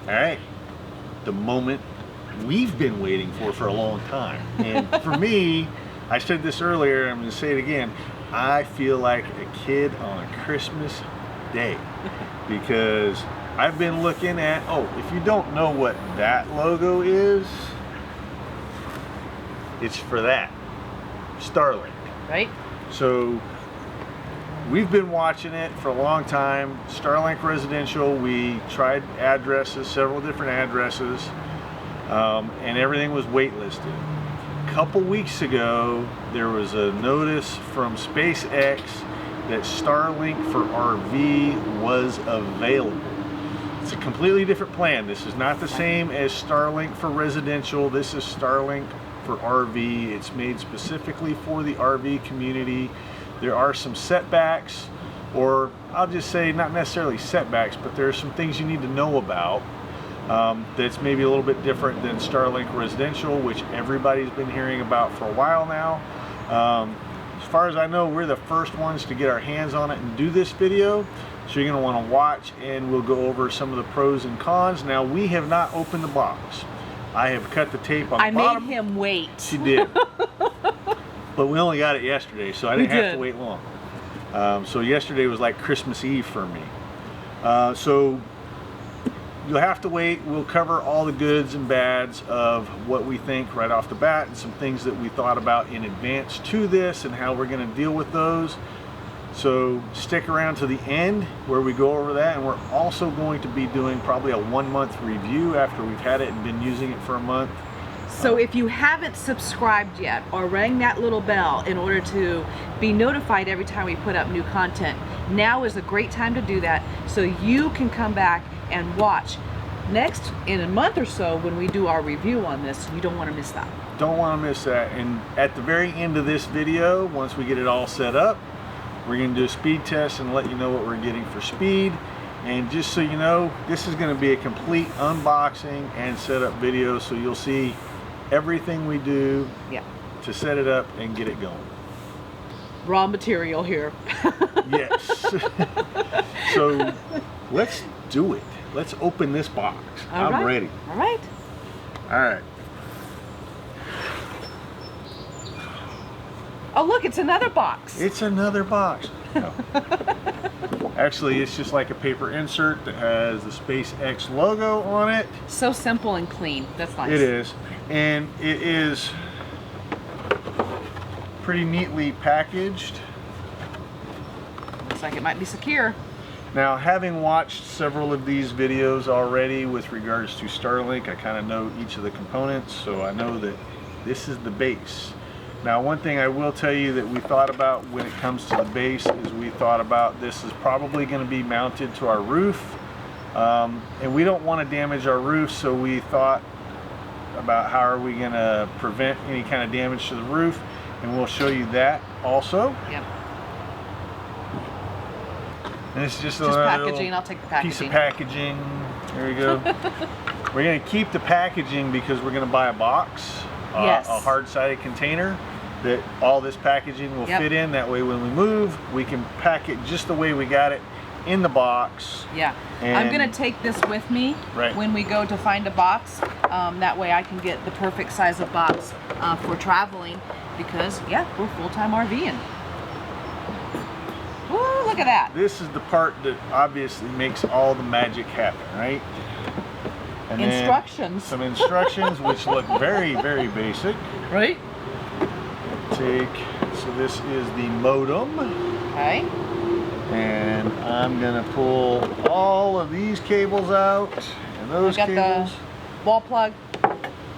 All right, the moment we've been waiting for a long time. And for me, I said this earlier, I'm going to say it again, I feel like a kid on a Christmas day because I've been looking at, oh, if you don't know what that logo is, it's for that, Starlink. Right? So we've been watching it for a long time. Starlink Residential, we tried addresses, several different addresses, and everything was waitlisted. A couple weeks ago, there was a notice from SpaceX that Starlink for RV was available. It's a completely different plan. This is not the same as Starlink for residential. This is Starlink for RV. It's made specifically for the RV community. There are some setbacks, or I'll just say not necessarily setbacks, but there are some things you need to know about that's maybe a little bit different than Starlink residential, which everybody's been hearing about for a while now. As far as I know, we're the first ones to get our hands on it and do this video, so you're going to want to watch, and we'll go over some of the pros and cons. Now, we have not opened the box. I have cut the tape on the bottom. I made him wait. She did. But we only got it yesterday, so I didn't have to wait long. So yesterday was like Christmas Eve for me. So you'll have to wait. We'll cover all the goods and bads of what we think right off the bat, and some things that we thought about in advance to this and how we're going to deal with those. So stick around to the end where we go over that, and we're also going to be doing probably a 1-month review after we've had it and been using it for a month. So if you haven't subscribed yet or rang that little bell in order to be notified every time we put up new content, now is a great time to do that, so you can come back and watch next in a month or so when we do our review on this. You don't want to miss that. Don't want to miss that. And at the very end of this video, once we get it all set up, we're going to do a speed test and let you know what we're getting for speed. And just so you know, this is going to be a complete unboxing and setup video, so you'll see everything we do to set it up and get it going. Raw material here. Yes. So let's do it. Let's open this box. I'm ready. All right. All right. Oh, look, it's another box. It's another box. No. Actually, it's just like a paper insert that has the SpaceX logo on it. So simple and clean. That's nice. It is. And it is pretty neatly packaged. Looks like it might be secure. Now, having watched several of these videos already with regards to Starlink, I kind of know each of the components, so I know that this is the base. Now, one thing I will tell you that we thought about when it comes to the base is we thought about this is probably going to be mounted to our roof, and we don't want to damage our roof, so we thought about how are we going to prevent any kind of damage to the roof, and we'll show you that also. Yep. And it's just packaging. I'll take the packaging. Piece of packaging. There we go. We're going to keep the packaging because we're going to buy a box, a hard-sided container that all this packaging will fit in. That way when we move, we can pack it just the way we got it in the box. Yeah. I'm going to take this with me when we go to find a box. That way I can get the perfect size of box for traveling, because, we're full-time RVing. Woo, look at that. This is the part that obviously makes all the magic happen, right? And instructions. Some instructions which look very, very basic. Right? So this is the modem. Okay. And I'm gonna pull all of these cables out, and those cables. The wall plug.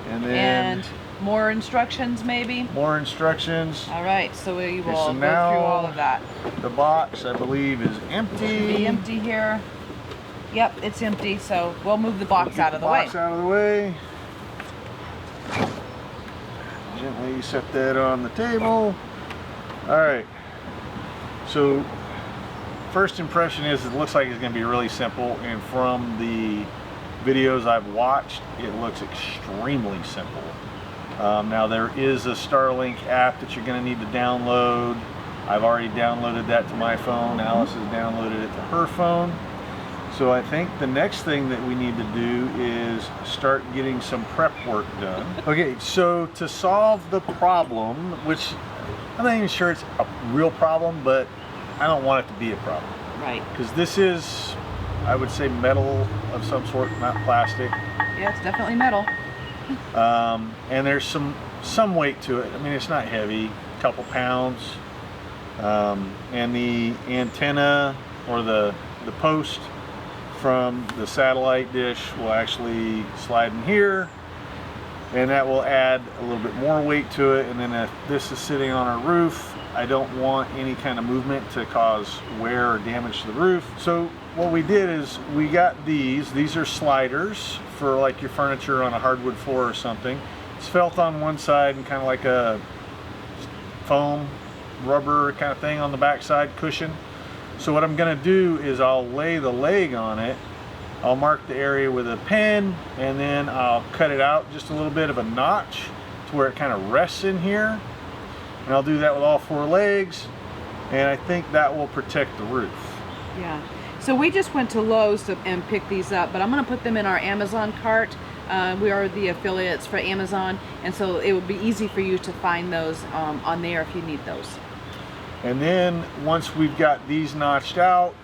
And then more instructions, maybe? More instructions. All right, so we will go through all of that. The box, I believe, is empty. Should be empty here. Yep, it's empty, so we'll move the box out of the way. Box out of the way. Gently set that on the table. All right. So, first impression is it looks like it's going to be really simple, and from the videos I've watched, it looks extremely simple. Now there is a Starlink app that you're going to need to download. I've already downloaded that to my phone. Alice has downloaded it to her phone. So I think the next thing that we need to do is start getting some prep work done. Okay, so to solve the problem, which I'm not even sure it's a real problem, but I don't want it to be a problem. Right. Because this is, I would say, metal of some sort, not plastic. Yeah, it's definitely metal. And there's some weight to it. I mean, it's not heavy, a couple pounds. And the antenna or the post from the satellite dish will actually slide in here, and that will add a little bit more weight to it. And then if this is sitting on our roof, I don't want any kind of movement to cause wear or damage to the roof. So what we did is we got these are sliders for like your furniture on a hardwood floor or something. It's felt on one side and kind of like a foam rubber kind of thing on the back side, cushion. So what I'm going to do is I'll lay the leg on it, I'll mark the area with a pen, and then I'll cut it out just a little bit of a notch to where it kind of rests in here. And I'll do that with all 4 legs, and I think that will protect the roof. Yeah. So we just went to Lowe's and picked these up, but I'm going to put them in our Amazon cart. We are the affiliates for Amazon, and so it would be easy for you to find those on there if you need those. And then once we've got these notched out,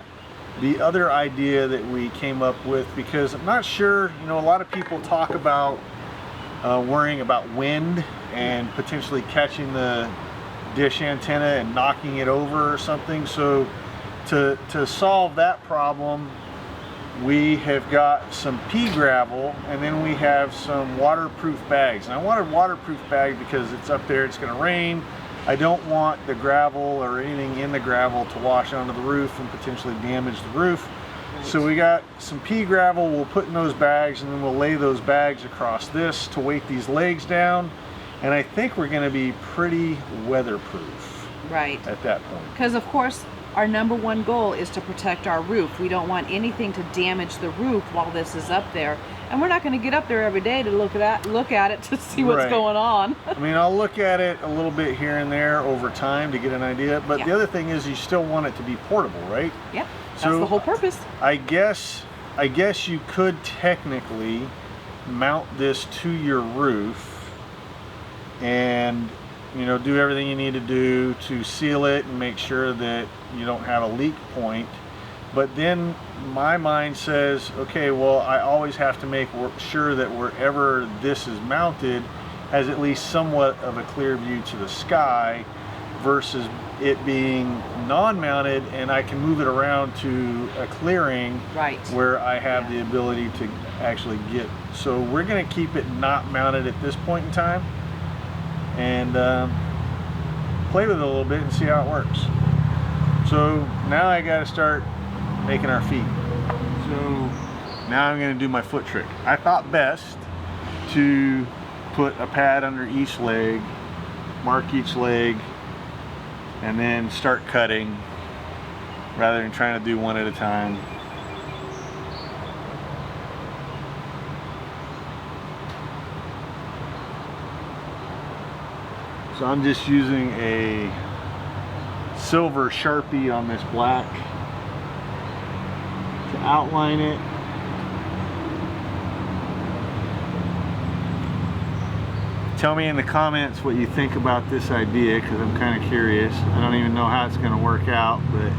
the other idea that we came up with, because I'm not sure, you know, a lot of people talk about worrying about wind and potentially catching the dish antenna and knocking it over or something. So to solve that problem, we have got some pea gravel, and then we have some waterproof bags. And I wanted waterproof bag because it's up there, it's going to rain. I don't want the gravel or anything in the gravel to wash onto the roof and potentially damage the roof. Right. So we got some pea gravel we'll put in those bags, and then we'll lay those bags across this to weight these legs down. And I think we're going to be pretty weatherproof. Right. At that point. Because of course our #1 goal is to protect our roof. We don't want anything to damage the roof while this is up there. And we're not going to get up there every day to look at it to see what's going on. I mean, I'll look at it a little bit here and there over time to get an idea. But the other thing is you still want it to be portable, right? Yep. That's the whole purpose. I guess you could technically mount this to your roof and, you know, do everything you need to do to seal it and make sure that you don't have a leak point. But then my mind says, okay, well, I always have to make sure that wherever this is mounted has at least somewhat of a clear view to the sky, versus it being non-mounted and I can move it around to a clearing where I have the ability to actually get. So we're going to keep it not mounted at this point in time and play with it a little bit and see how it works. So now I got to start making our feet. So now I'm going to do my foot trick. I thought best to put a pad under each leg, mark each leg, and then start cutting rather than trying to do one at a time. So I'm just using a silver Sharpie on this black to outline it. Tell me in the comments what you think about this idea, because I'm kind of curious. I don't even know how it's going to work out, but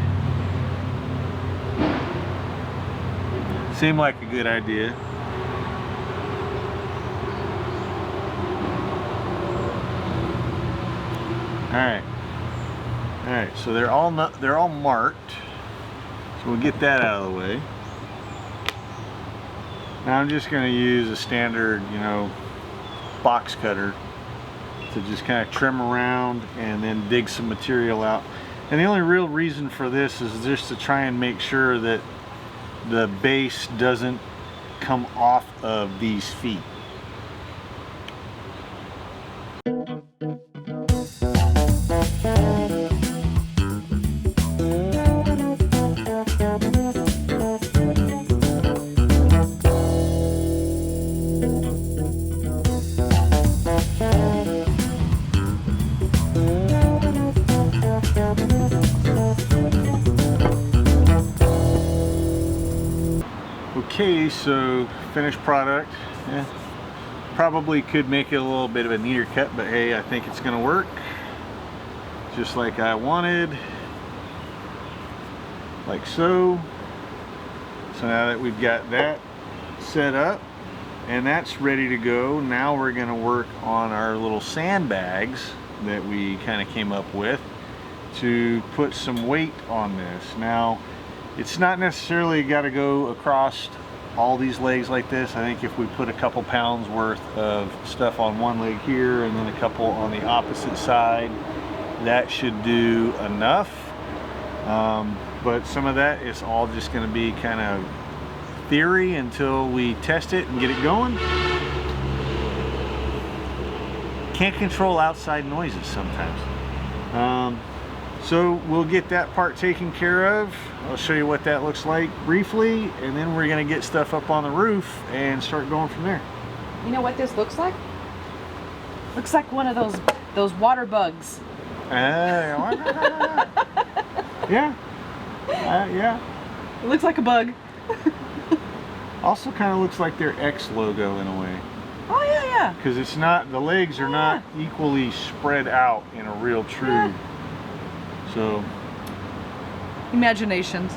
it seemed like a good idea. All right, so they're all marked. So we'll get that out of the way. Now I'm just going to use a standard, you know, box cutter to just kind of trim around and then dig some material out. And the only real reason for this is just to try and make sure that the base doesn't come off of these feet. so finished product. Yeah. Probably could make it a little bit of a neater cut, but hey, I think it's gonna work just like I wanted, like so. So now that we've got that set up and that's ready to go, now we're gonna work on our little sandbags that we kind of came up with to put some weight on this. Now, it's not necessarily got to go across all these legs like this. I think if we put a couple pounds worth of stuff on one leg here and then a couple on the opposite side, that should do enough. But some of that is all just going to be kind of theory until we test it and get it going. Can't control outside noises sometimes. So we'll get that part taken care of. I'll show you what that looks like briefly, and then we're gonna get stuff up on the roof and start going from there. You know what this looks like? Looks like one of those water bugs. Yeah. Yeah. It looks like a bug. Also kind of looks like their X logo in a way. Oh yeah. Because it's not, the legs are not equally spread out in a real true. Yeah. So. Imaginations.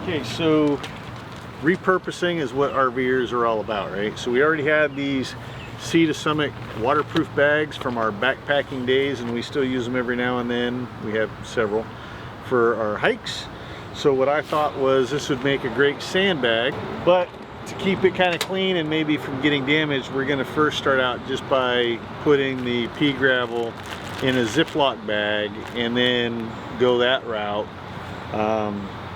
Okay, so repurposing is what RVERs are all about, right? So we already had these Sea to Summit waterproof bags from our backpacking days, and we still use them every now and then. We have several for our hikes. So what I thought was this would make a great sandbag, but to keep it kind of clean and maybe from getting damaged, we're going to first start out just by putting the pea gravel in a Ziploc bag and then go that route.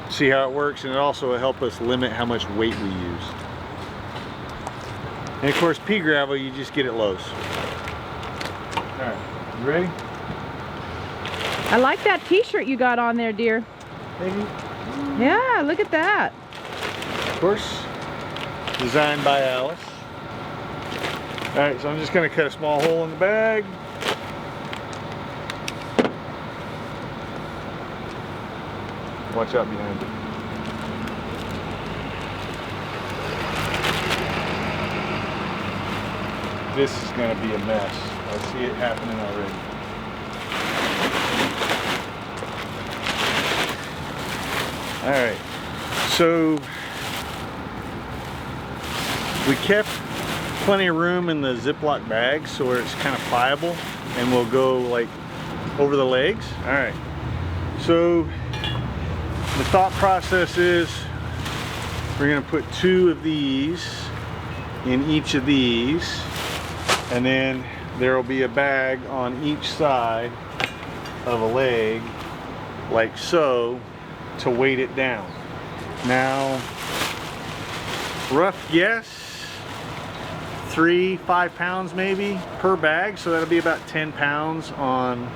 See how it works, and it also will help us limit how much weight we use. And of course, pea gravel, you just get at Lowe's. All right, you ready? I like that t-shirt you got on there, dear. Thank you. Yeah, look at that. Of course, designed by Alice. All right, so I'm just going to cut a small hole in the bag. Watch out behind you. This is going to be a mess. I see it happening already. Alright, so we kept plenty of room in the Ziploc bag so where it's kind of pliable and we'll go like over the legs. Alright, so the thought process is we're going to put 2 of these in each of these, and then there will be a bag on each side of a leg like so to weight it down. Now, rough guess, 3-5 pounds maybe per bag, so that'll be about 10 pounds on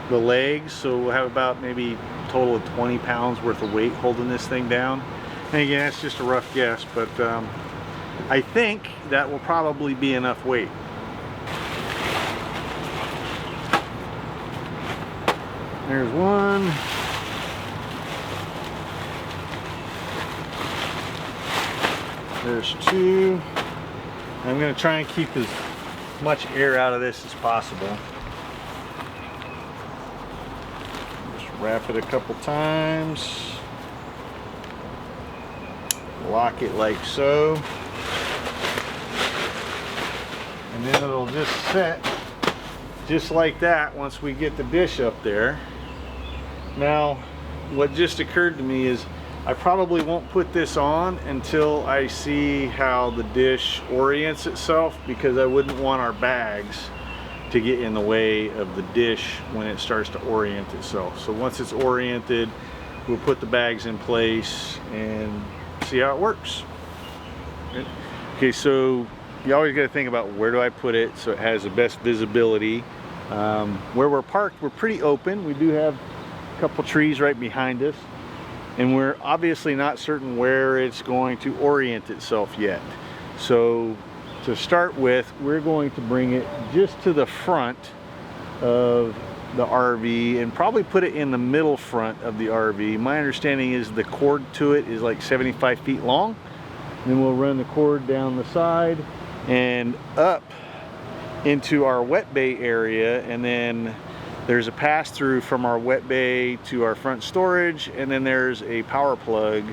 the legs, so we'll have about maybe a total of 20 pounds worth of weight holding this thing down. And again, it's just a rough guess, but I think that will probably be enough weight. There's one. There's 2. I'm going to try and keep as much air out of this as possible. Just wrap it a couple times. Lock it like so. And then it'll just set just like that once we get the dish up there. Now, what just occurred to me is I probably won't put this on until I see how the dish orients itself, because I wouldn't want our bags to get in the way of the dish when it starts to orient itself. So once it's oriented, we'll put the bags in place and see how it works. Okay, so you always got to think about where do I put it so it has the best visibility. Where we're parked, we're pretty open. We do have a couple trees right behind us, and we're obviously not certain where it's going to orient itself yet. So to start with, we're going to bring it just to the front of the RV and probably put it in the middle front of the RV. My understanding is the cord to it is like 75 feet long. Then we'll run the cord down the side and up into our wet bay area, and then there's a pass-through from our wet bay to our front storage, and then there's a power plug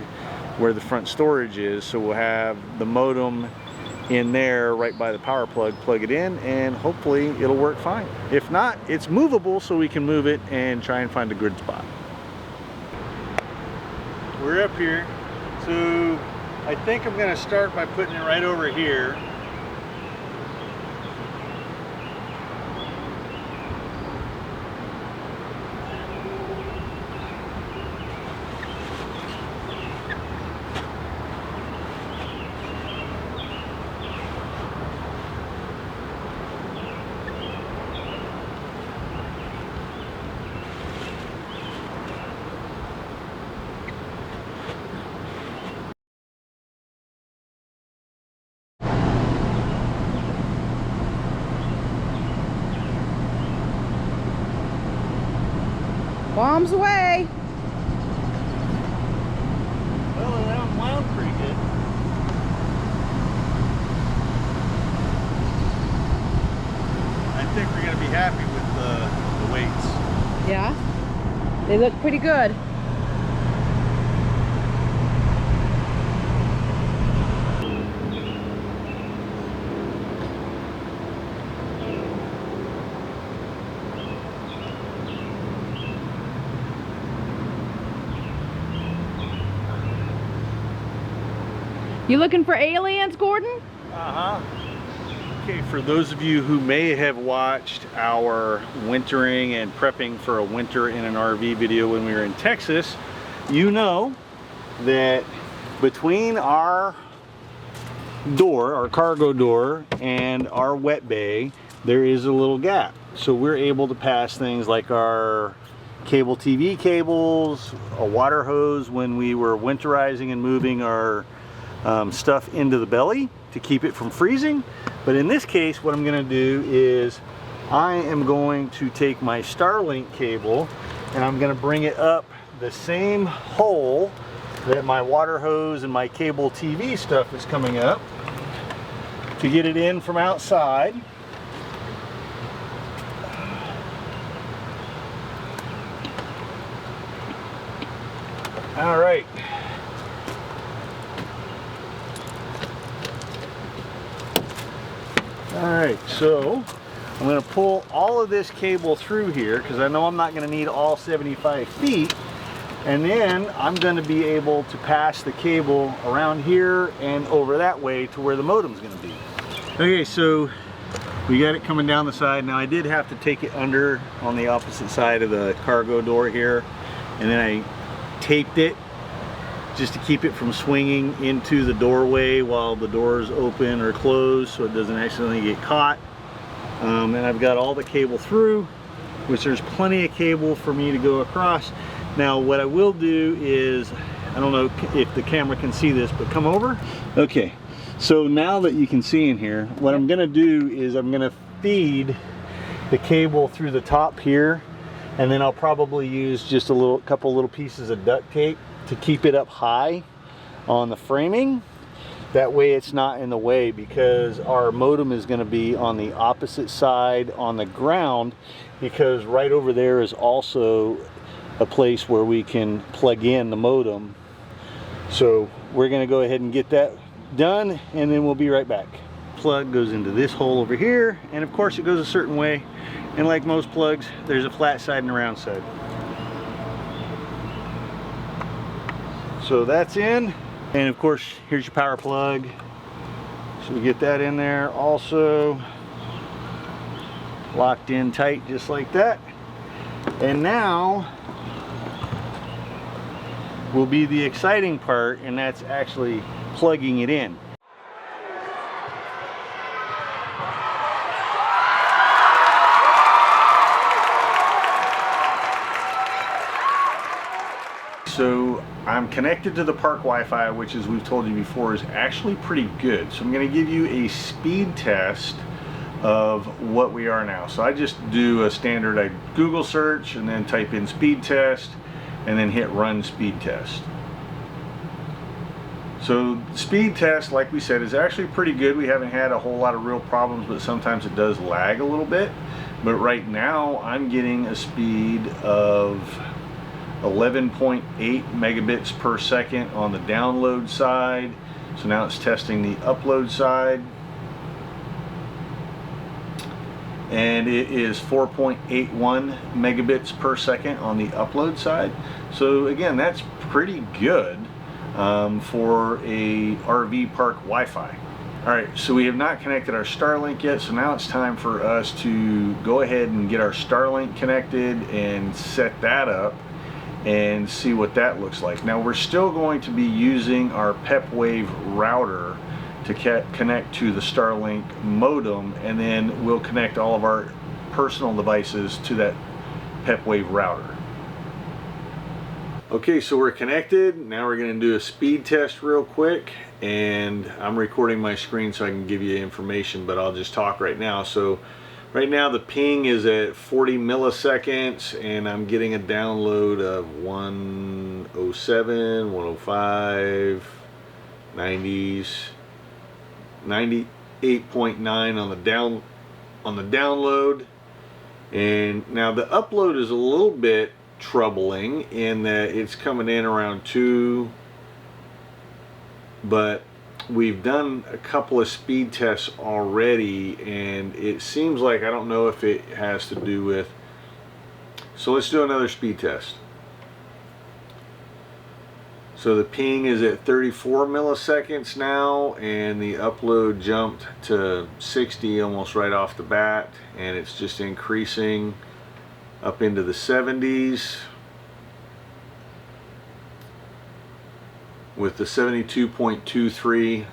where the front storage is. So we'll have the modem in there right by the power plug, plug it in, and hopefully it'll work fine. If not, it's movable, so we can move it and try and find a good spot. We're up here, so I think I'm going to start by putting it right over here. Bombs away. Well, that wound pretty good. I think we're going to be happy with the weights. Yeah, they look pretty good. You looking for aliens, Gordon? Uh-huh. Okay, for those of you who may have watched our wintering and prepping for a winter in an RV video when we were in Texas, you know that between our door, our cargo door, and our wet bay, there is a little gap. So we're able to pass things like our cable TV cables, a water hose when we were winterizing and moving our stuff into the belly to keep it from freezing. But in this case, what I'm going to do is I am going to take my Starlink cable and I'm going to bring it up the same hole that my water hose and my cable TV stuff is coming up to get it in from outside. All right. Alright, so I'm going to pull all of this cable through here because I know I'm not going to need all 75 feet, and then I'm going to be able to pass the cable around here and over that way to where the modem's going to be. Okay, so we got it coming down the side. Now I did have to take it under on the opposite side of the cargo door here, and then I taped it just to keep it from swinging into the doorway while the door is open or closed, so it doesn't accidentally get caught. And I've got all the cable through, which there's plenty of cable for me to go across. Now what I will do is, I don't know if the camera can see this, but come over. Okay, so now that you can see in here, what I'm gonna do is I'm gonna feed the cable through the top here, and then I'll probably use just a couple little pieces of duct tape to keep it up high on the framing. That way it's not in the way, because our modem is going to be on the opposite side on the ground, because right over there is also a place where we can plug in the modem. So we're going to go ahead and get that done, and then we'll be right back. Plug goes into this hole over here, and of course it goes a certain way, and like most plugs, there's a flat side and a round side. So that's in, and of course here's your power plug, so we get that in there also, locked in tight just like that. And now will be the exciting part, and that's actually plugging it in. So I'm connected to the park Wi-Fi, which, as we've told you before, is actually pretty good. So I'm going to give you a speed test of what we are now. So I just do a standard Google search and then type in speed test and then hit run speed test. So speed test, like we said, is actually pretty good. We haven't had a whole lot of real problems, but sometimes it does lag a little bit. But right now I'm getting a speed of 11.8 megabits per second on the download side. So now it's testing the upload side. And it is 4.81 megabits per second on the upload side. So again, that's pretty good for a RV park Wi-Fi. Alright, so we have not connected our Starlink yet, so now it's time for us to go ahead and get our Starlink connected and set that up and see what that looks like. Now we're still going to be using our PepWave router to connect to the Starlink modem, and then we'll connect all of our personal devices to that PepWave router. Okay, so we're connected. Now we're going to do a speed test real quick, and I'm recording my screen so I can give you information, but I'll just talk right now. So right now the ping is at 40 milliseconds, and I'm getting a download of 107, 105, 90s, 98.9 on the download. And now the upload is a little bit troubling in that it's coming in around 2, but we've done a couple of speed tests already, and it seems like, I don't know if it has to do with, so let's do another speed test. So the ping is at 34 milliseconds now, and the upload jumped to 60 almost right off the bat, and it's just increasing up into the 70s with the 72.23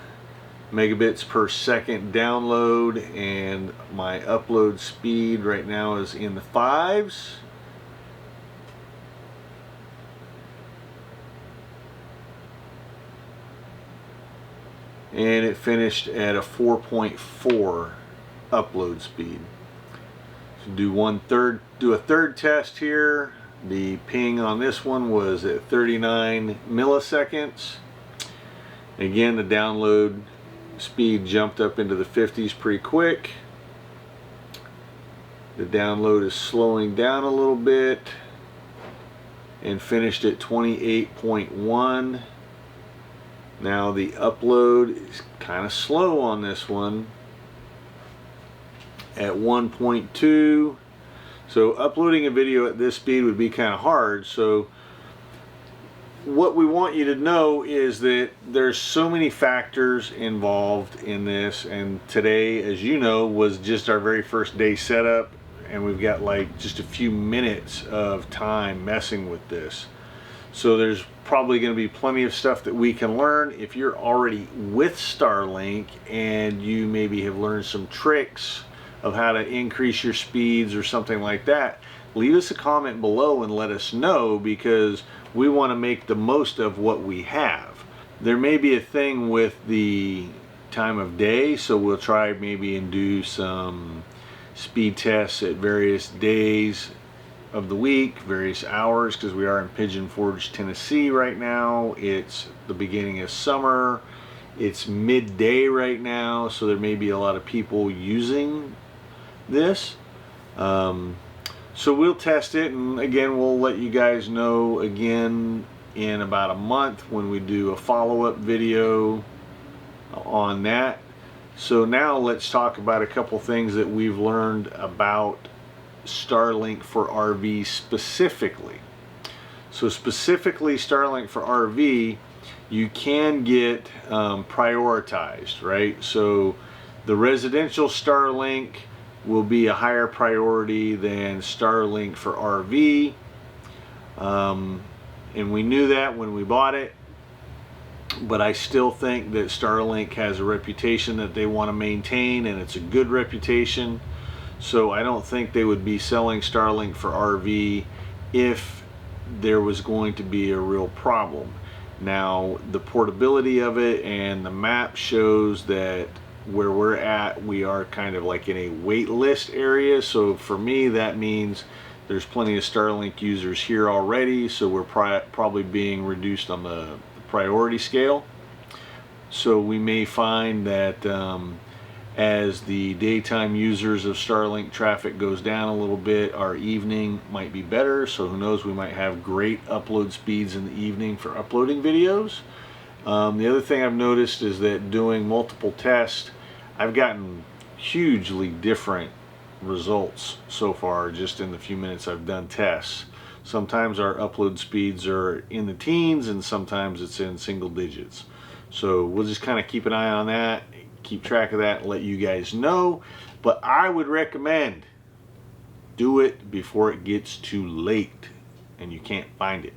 megabits per second download, and my upload speed right now is in the 5s. And it finished at a 4.4 upload speed. So do a third test here. The ping on this one was at 39 milliseconds. Again, the download speed jumped up into the 50s pretty quick. The download is slowing down a little bit and finished at 28.1. Now the upload is kind of slow on this one at 1.2. So uploading a video at this speed would be kind of hard. So what we want you to know is that there's so many factors involved in this, and today, as you know, was just our very first day setup, and we've got like just a few minutes of time messing with this. So there's probably going to be plenty of stuff that we can learn. If you're already with Starlink and you maybe have learned some tricks of how to increase your speeds or something like that, leave us a comment below and let us know, because we want to make the most of what we have. There may be a thing with the time of day, so we'll try maybe and do some speed tests at various days of the week, various hours, because we are in Pigeon Forge, Tennessee right now. It's the beginning of summer. It's midday right now, so there may be a lot of people using this. So we'll test it, and again, we'll let you guys know again in about a month when we do a follow-up video on that. So now let's talk about a couple things that we've learned about Starlink for RV specifically. So specifically Starlink for RV, you can get prioritized, right? So the residential Starlink will be a higher priority than Starlink for RV, and we knew that when we bought it, but I still think that Starlink has a reputation that they want to maintain, and it's a good reputation. So I don't think they would be selling Starlink for RV if there was going to be a real problem. Now the portability of it and the map shows that where we're at, we are kind of like in a wait list area. So for me, that means there's plenty of Starlink users here already, so we're probably being reduced on the priority scale. So we may find that as the daytime users of Starlink traffic goes down a little bit, our evening might be better. So who knows, we might have great upload speeds in the evening for uploading videos. The other thing I've noticed is that doing multiple tests, I've gotten hugely different results so far just in the few minutes I've done tests. Sometimes our upload speeds are in the teens and sometimes it's in single digits. So we'll just kind of keep an eye on that, keep track of that, and let you guys know. But I would recommend do it before it gets too late and you can't find it.